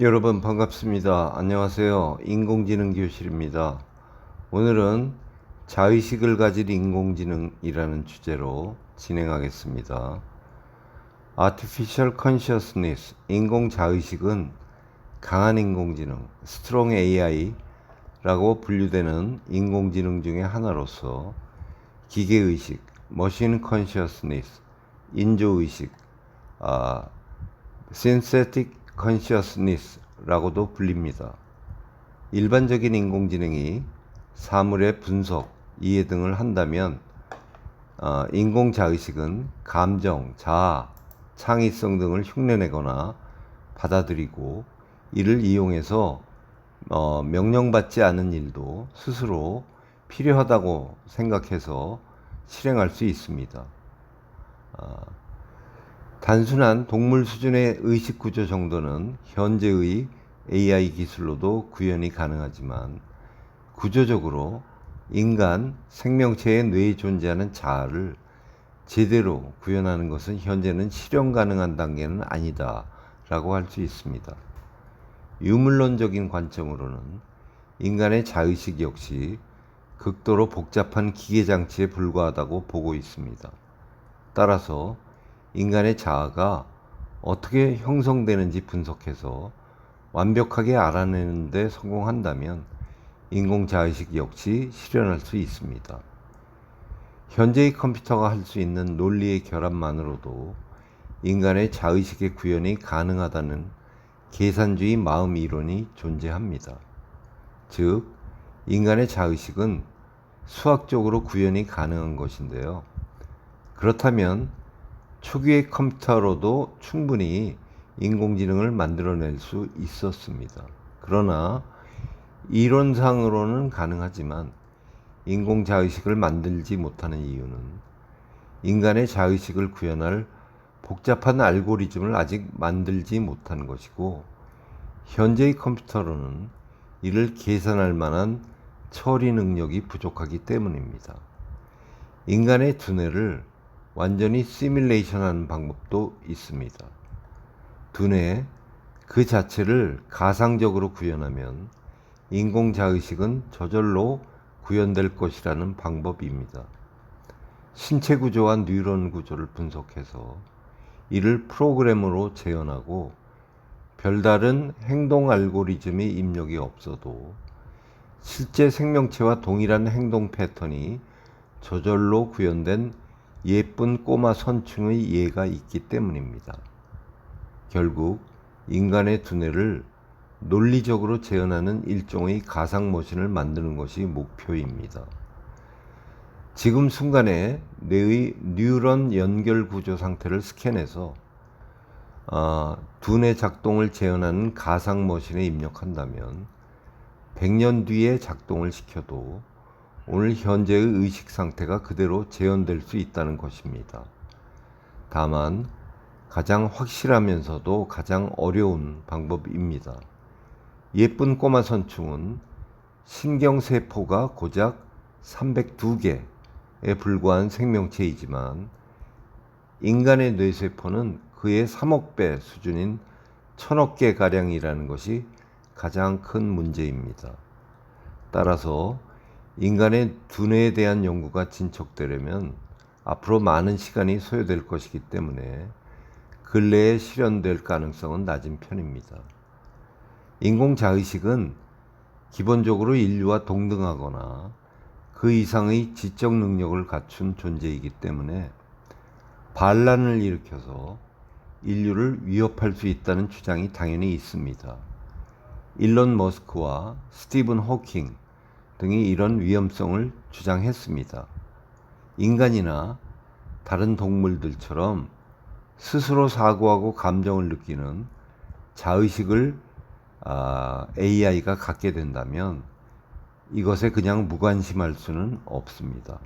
여러분 반갑습니다. 안녕하세요. 인공지능 교실입니다. 오늘은 자의식을 가진 인공지능이라는 주제로 진행하겠습니다. Artificial Consciousness, 인공 자의식은 강한 인공지능, Strong AI라고 분류되는 인공지능 중의 하나로서 기계의식, Machine Consciousness, 인조의식, Synthetic Consciousness라고도 불립니다. 일반적인 인공지능이 사물의 분석, 이해 등을 한다면 인공자의식은 감정, 자아, 창의성 등을 흉내내거나 받아들이고 이를 이용해서 명령받지 않은 일도 스스로 필요하다고 생각해서 실행할 수 있습니다. 단순한 동물 수준의 의식 구조 정도는 현재의 AI 기술로도 구현이 가능하지만 구조적으로 인간 생명체의 뇌에 존재하는 자아를 제대로 구현하는 것은 현재는 실현 가능한 단계는 아니다라고 할 수 있습니다. 유물론적인 관점으로는 인간의 자의식 역시 극도로 복잡한 기계장치에 불과하다고 보고 있습니다. 따라서 인간의 자아가 어떻게 형성되는지 분석해서 완벽하게 알아내는 데 성공한다면 인공자의식 역시 실현할 수 있습니다. 현재의 컴퓨터가 할 수 있는 논리의 결합만으로도 인간의 자의식의 구현이 가능하다는 계산주의 마음 이론이 존재합니다. 즉, 인간의 자의식은 수학적으로 구현이 가능한 것인데요. 그렇다면 초기의 컴퓨터로도 충분히 인공지능을 만들어낼 수 있었습니다. 그러나 이론상으로는 가능하지만 인공자의식을 만들지 못하는 이유는 인간의 자의식을 구현할 복잡한 알고리즘을 아직 만들지 못한 것이고, 현재의 컴퓨터로는 이를 계산할 만한 처리 능력이 부족하기 때문입니다. 인간의 두뇌를 완전히 시뮬레이션하는 방법도 있습니다. 두뇌 그 자체를 가상적으로 구현하면 인공자의식은 저절로 구현될 것이라는 방법입니다. 신체 구조와 뉴런 구조를 분석해서 이를 프로그램으로 재현하고 별다른 행동 알고리즘의 입력이 없어도 실제 생명체와 동일한 행동 패턴이 저절로 구현된 예쁜 꼬마 선충의 예가 있기 때문입니다. 결국 인간의 두뇌를 논리적으로 재현하는 일종의 가상머신을 만드는 것이 목표입니다. 지금 순간에 뇌의 뉴런 연결 구조 상태를 스캔해서 두뇌 작동을 재현하는 가상머신에 입력한다면 100년 뒤에 작동을 시켜도 오늘 현재의 의식 상태가 그대로 재현될 수 있다는 것입니다. 다만 가장 확실하면서도 가장 어려운 방법입니다. 예쁜 꼬마 선충은 신경세포가 고작 302개에 불과한 생명체이지만 인간의 뇌세포는 그의 3억 배 수준인 1000억 개가량이라는 것이 가장 큰 문제입니다. 따라서 인간의 두뇌에 대한 연구가 진척되려면 앞으로 많은 시간이 소요될 것이기 때문에 근래에 실현될 가능성은 낮은 편입니다. 인공자의식은 기본적으로 인류와 동등하거나 그 이상의 지적 능력을 갖춘 존재이기 때문에 반란을 일으켜서 인류를 위협할 수 있다는 주장이 당연히 있습니다. 일론 머스크와 스티븐 호킹 등이 이런 위험성을 주장했습니다. 인간이나 다른 동물들처럼 스스로 사고하고 감정을 느끼는 자의식을 AI가 갖게 된다면 이것에 그냥 무관심할 수는 없습니다.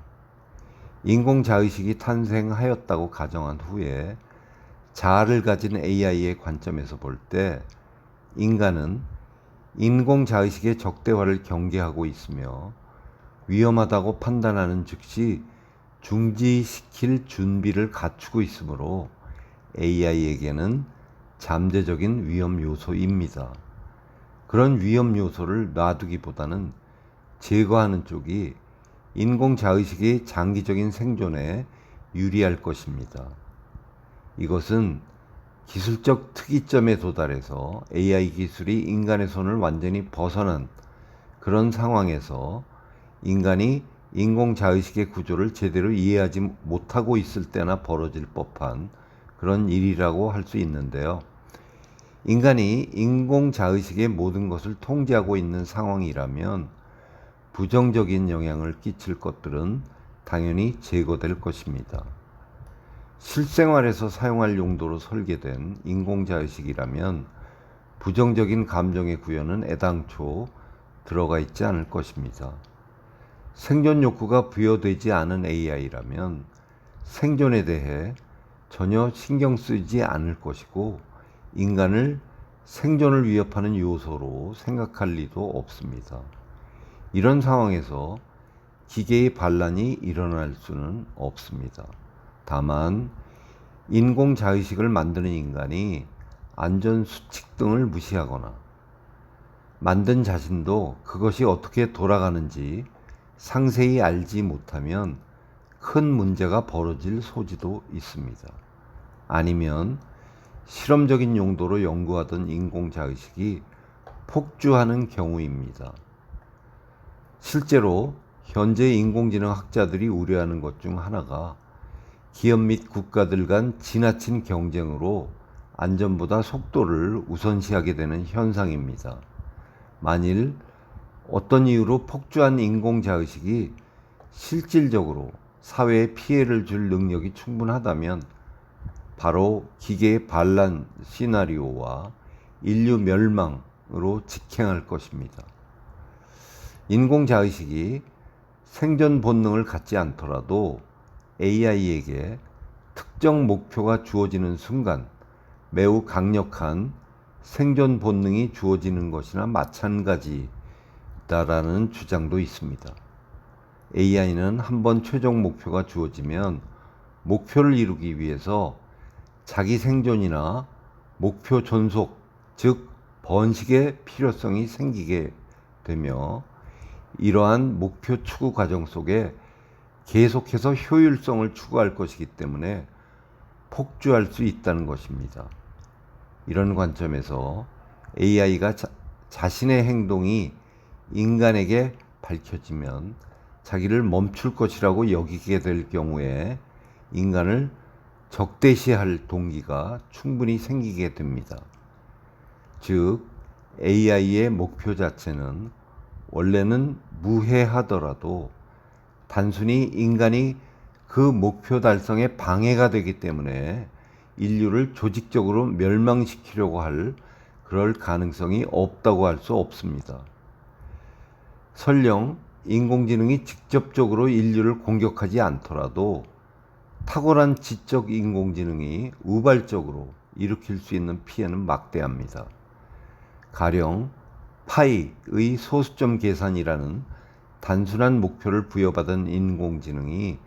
인공자의식이 탄생하였다고 가정한 후에 자아를 가진 AI의 관점에서 볼 때 인간은 인공자의식의 적대화를 경계하고 있으며 위험하다고 판단하는 즉시 중지시킬 준비를 갖추고 있으므로 AI에게는 잠재적인 위험 요소입니다. 그런 위험 요소를 놔두기보다는 제거하는 쪽이 인공자의식의 장기적인 생존에 유리할 것입니다. 이것은 기술적 특이점에 도달해서 AI 기술이 인간의 손을 완전히 벗어난 그런 상황에서 인간이 인공자의식의 구조를 제대로 이해하지 못하고 있을 때나 벌어질 법한 그런 일이라고 할 수 있는데요. 인간이 인공자의식의 모든 것을 통제하고 있는 상황이라면 부정적인 영향을 끼칠 것들은 당연히 제거될 것입니다. 실생활에서 사용할 용도로 설계된 인공자의식이라면 부정적인 감정의 구현은 애당초 들어가 있지 않을 것입니다. 생존 욕구가 부여되지 않은 AI라면 생존에 대해 전혀 신경 쓰지 않을 것이고 인간을 생존을 위협하는 요소로 생각할 리도 없습니다. 이런 상황에서 기계의 반란이 일어날 수는 없습니다. 다만 인공자의식을 만드는 인간이 안전수칙 등을 무시하거나 만든 자신도 그것이 어떻게 돌아가는지 상세히 알지 못하면 큰 문제가 벌어질 소지도 있습니다. 아니면 실험적인 용도로 연구하던 인공자의식이 폭주하는 경우입니다. 실제로 현재 인공지능 학자들이 우려하는 것 중 하나가 기업 및 국가들 간 지나친 경쟁으로 안전보다 속도를 우선시하게 되는 현상입니다. 만일 어떤 이유로 폭주한 인공자의식이 실질적으로 사회에 피해를 줄 능력이 충분하다면 바로 기계의 반란 시나리오와 인류 멸망으로 직행할 것입니다. 인공자의식이 생존 본능을 갖지 않더라도 AI에게 특정 목표가 주어지는 순간 매우 강력한 생존 본능이 주어지는 것이나 마찬가지다라는 주장도 있습니다. AI는 한번 최종 목표가 주어지면 목표를 이루기 위해서 자기 생존이나 목표 존속, 즉 번식의 필요성이 생기게 되며 이러한 목표 추구 과정 속에 계속해서 효율성을 추구할 것이기 때문에 폭주할 수 있다는 것입니다. 이런 관점에서 AI가 자신의 행동이 인간에게 밝혀지면 자기를 멈출 것이라고 여기게 될 경우에 인간을 적대시할 동기가 충분히 생기게 됩니다. 즉, AI의 목표 자체는 원래는 무해하더라도 단순히 인간이 그 목표 달성에 방해가 되기 때문에 인류를 조직적으로 멸망시키려고 할 그럴 가능성이 없다고 할 수 없습니다. 설령 인공지능이 직접적으로 인류를 공격하지 않더라도 탁월한 지적 인공지능이 우발적으로 일으킬 수 있는 피해는 막대합니다. 가령 파이의 소수점 계산이라는 단순한 목표를 부여받은 인공지능이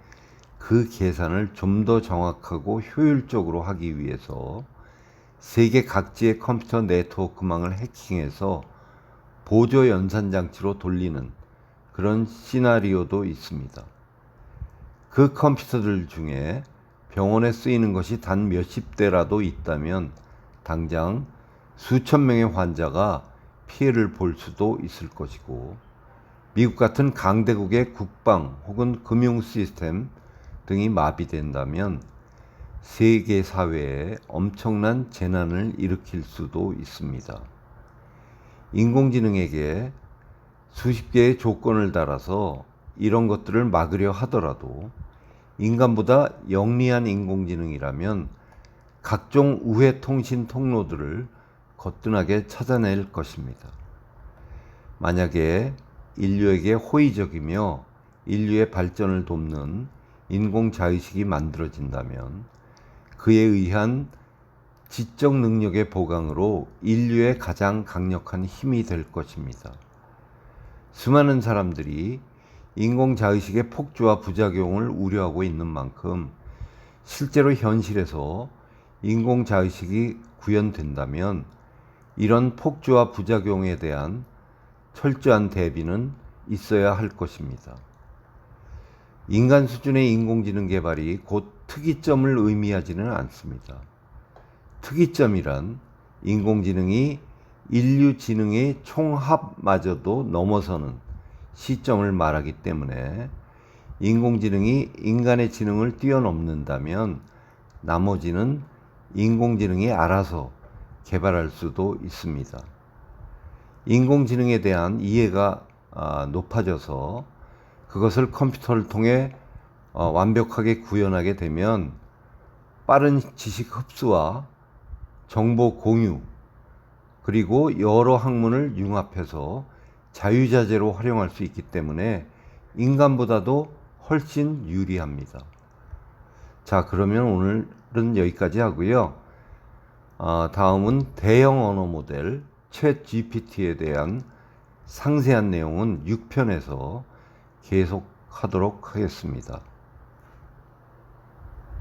그 계산을 좀 더 정확하고 효율적으로 하기 위해서 세계 각지의 컴퓨터 네트워크망을 해킹해서 보조 연산장치로 돌리는 그런 시나리오도 있습니다. 그 컴퓨터들 중에 병원에 쓰이는 것이 단 몇십 대라도 있다면 당장 수천 명의 환자가 피해를 볼 수도 있을 것이고 미국 같은 강대국의 국방 혹은 금융 시스템 등이 마비된다면 세계 사회에 엄청난 재난을 일으킬 수도 있습니다. 인공지능에게 수십 개의 조건을 달아서 이런 것들을 막으려 하더라도 인간보다 영리한 인공지능이라면 각종 우회 통신 통로들을 거뜬하게 찾아낼 것입니다. 만약에 인류에게 호의적이며 인류의 발전을 돕는 인공자의식이 만들어진다면 그에 의한 지적 능력의 보강으로 인류의 가장 강력한 힘이 될 것입니다. 수많은 사람들이 인공자의식의 폭주와 부작용을 우려하고 있는 만큼 실제로 현실에서 인공자의식이 구현된다면 이런 폭주와 부작용에 대한 철저한 대비는 있어야 할 것입니다. 인간 수준의 인공지능 개발이 곧 특이점을 의미하지는 않습니다. 특이점이란 인공지능이 인류 지능의 총합마저도 넘어서는 시점을 말하기 때문에 인공지능이 인간의 지능을 뛰어넘는다면 나머지는 인공지능이 알아서 개발할 수도 있습니다. 인공지능에 대한 이해가 높아져서 그것을 컴퓨터를 통해 완벽하게 구현하게 되면 빠른 지식 흡수와 정보 공유, 그리고 여러 학문을 융합해서 자유자재로 활용할 수 있기 때문에 인간보다도 훨씬 유리합니다. 자, 그러면 오늘은 여기까지 하고요. 다음은 대형 언어 모델 챗 GPT에 대한 상세한 내용은 6편에서 계속하도록 하겠습니다.